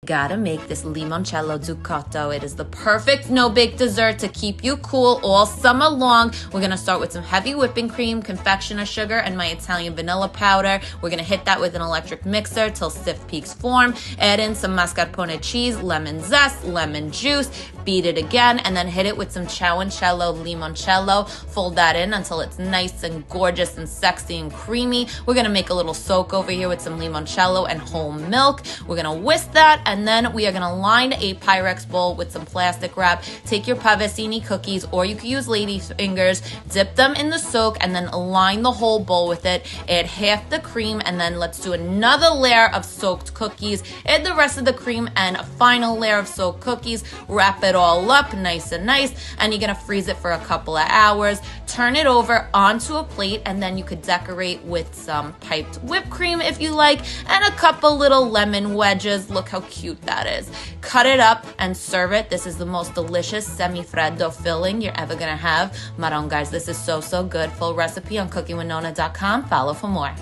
gotta make this limoncello zuccotto. It is the perfect no-bake dessert to keep you cool all summer long. We're gonna start with some heavy whipping cream, confectioner sugar, and my Italian vanilla powder. We're gonna hit that with an electric mixer till stiff peaks form. Add in some mascarpone cheese, lemon zest, lemon juice, beat it again, and then hit it with some ciaoncello limoncello. Fold that in until it's nice and gorgeous and sexy and creamy. We're gonna make a little soak over here with some limoncello and whole milk. We're gonna whisk that, and then we are gonna line a Pyrex bowl with some plastic wrap. Take your pavesini cookies, or you could use lady fingers, dip them in the soak, and then line the whole bowl with it. Add half the cream, and then let's do another layer of soaked cookies. Add the rest of the cream and a final layer of soaked cookies. Wrap it all up nice and nice, and you're gonna freeze it for a couple of hours. Turn it over onto a plate, and then you could decorate with some piped whipped cream if you like, and a couple little lemon wedges. Look how cute that is. Cut it up and serve it. This is the most delicious semi-freddo filling you're ever gonna have. Maron, guys, this is so good. Full recipe on cookingwithnonna.com. Follow for more.